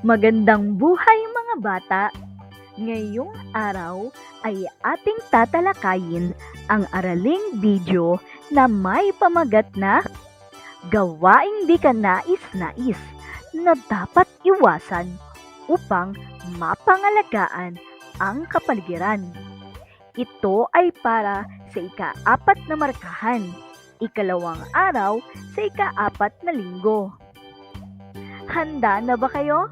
Magandang buhay mga bata! Ngayong araw ay ating tatalakayin ang araling video na may pamagat na gawaing di ka nais-nais na dapat iwasan upang mapangalagaan ang kapaligiran. Ito ay para sa ika-4 na markahan, ikalawang araw sa ika-4 na linggo. Handa na ba kayo?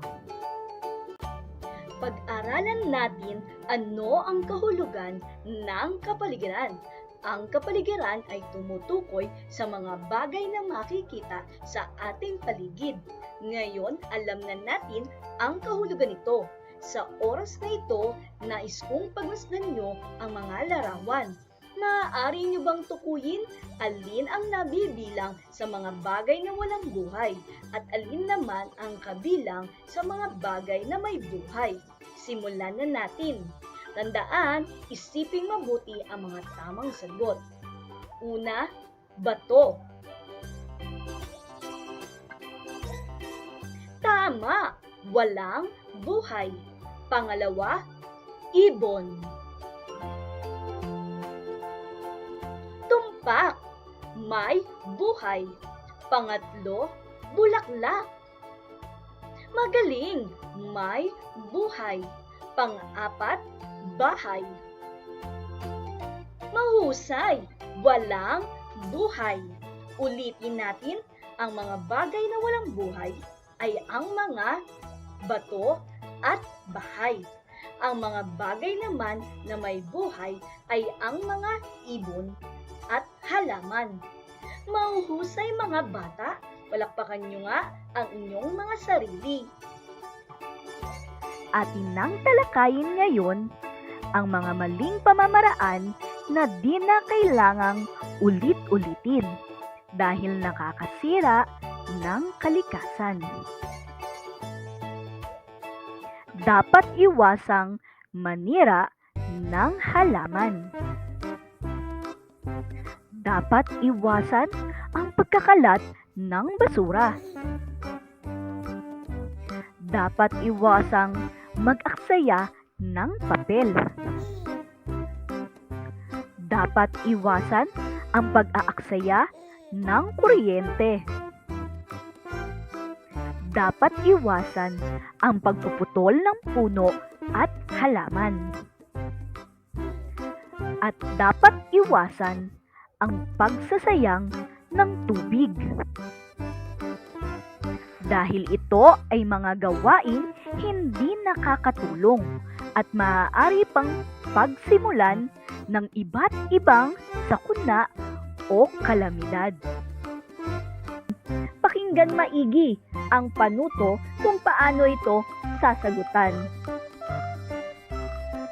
Pag-aralan natin ano ang kahulugan ng kapaligiran. Ang kapaligiran ay tumutukoy sa mga bagay na makikita sa ating paligid. Ngayon, alam na natin ang kahulugan nito. Sa oras na ito, nais kong pagmasdan nyo ang mga larawan. Maaari nyo bang tukuyin alin ang nabibilang sa mga bagay na walang buhay at alin naman ang kabilang sa mga bagay na may buhay? Simulan na natin. Tandaan, isiping mabuti ang mga tamang sagot. Una, bato. Tama, walang buhay. Pangalawa, ibon. Tumpak, may buhay. Pangatlo, bulaklak. Magaling, may buhay. Pang-apat, bahay. Mahusay, walang buhay. Ulitin natin, ang mga bagay na walang buhay ay ang mga bato at bahay. Ang mga bagay naman na may buhay ay ang mga ibon at halaman. Mahuhusay mga bata, palakpakan nyo nga ang inyong mga sarili. Atin nang talakayin ngayon ang mga maling pamamaraan na di na kailangang ulit-ulitin dahil nakakasira ng kalikasan. Dapat iwasang manira ng halaman. Dapat iwasan ang pagkakalat ng basura. Dapat iwasang mag-aksaya ng papel. Dapat iwasan ang pag-aaksaya ng kuryente. Dapat iwasan ang pagpuputol ng puno at halaman. At dapat iwasan ang pagsasayang ng tubig. Dahil ito ay mga gawaing hindi nakakatulong at maaari pang pagsimulan ng iba't ibang sakuna o kalamidad. Pakinggan maigi ang panuto kung paano ito sasagutan.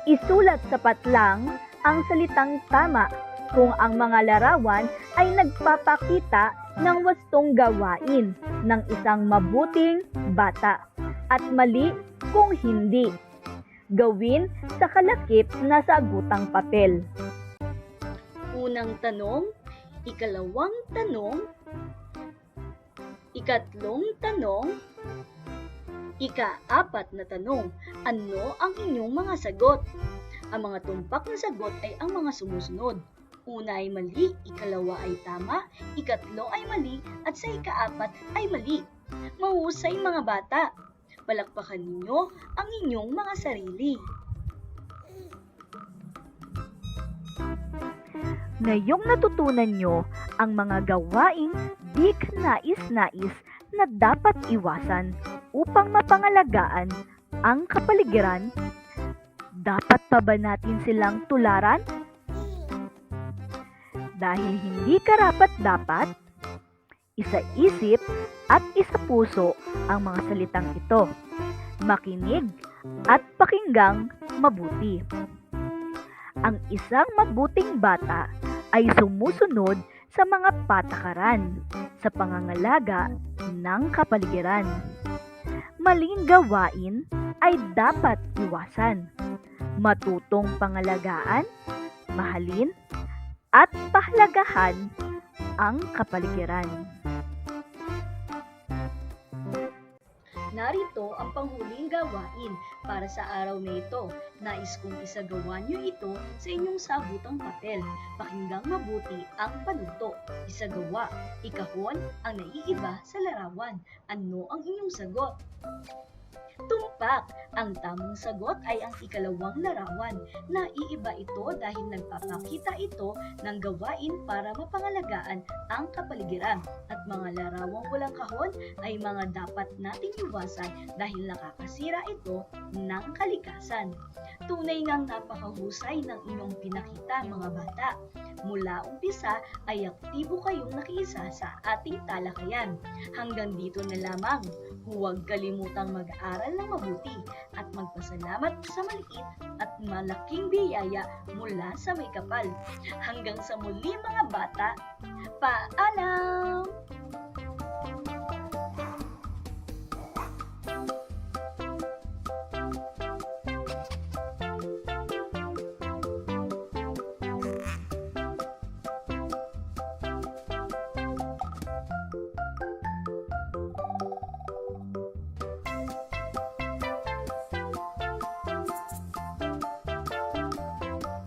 Isulat sa patlang ang salitang tama kung ang mga larawan ay nagpapakita ng wastong gawain ng isang mabuting bata at mali kung hindi. Gawin sa kalakip na sagutang papel. Unang tanong, ikalawang tanong, ikatlong tanong, ika-4 na tanong. Ano ang inyong mga sagot? Ang mga tumpak na sagot ay ang mga sumusunod. Una ay mali, ikalawa ay tama, ikatlo ay mali, at sa ika-4 ay mali. Mahusay mga bata! Palakpakan ninyo ang inyong mga sarili. Ngayong natutunan nyo ang mga gawaing di nais-nais na dapat iwasan upang mapangalagaan ang kapaligiran, dapat pa ba natin silang tularan? Dahil hindi karapat-dapat, isa-isip at isa-puso ang mga salitang ito. Makinig at pakinggang mabuti. Ang isang mabuting bata ay sumusunod sa mga patakaran sa pangangalaga ng kapaligiran. Maling gawain ay dapat iwasan. Matutong pangalagaan, mahalin, at pahalagahan ang kapaligiran. Narito ang panghuling gawain para sa araw na ito. Nais kong isagawa niyo ito sa inyong sabutang papel. Pakinggang mabuti ang panuto. Isagawa, ikahon ang naiiba sa larawan. Ano ang inyong sagot? Tumpak! Ang tamang sagot ay ang ikalawang larawan. Naiiba ito dahil nagpapakita ito ng gawain para mapangalagaan ang kapaligiran. At mga larawang walang kahon ay mga dapat nating iwasan dahil nakakasira ito ng kalikasan. Tunay ngang napakahusay ng inyong pinakita, mga bata. Mula umpisa ay aktibo kayong nakiisa sa ating talakayan. Hanggang dito na lamang. Huwag kalimutang mag-aral ng mabuti at magpasalamat sa maliit at malaking biyaya mula sa may kapal. Hanggang sa muli, mga bata, paalam!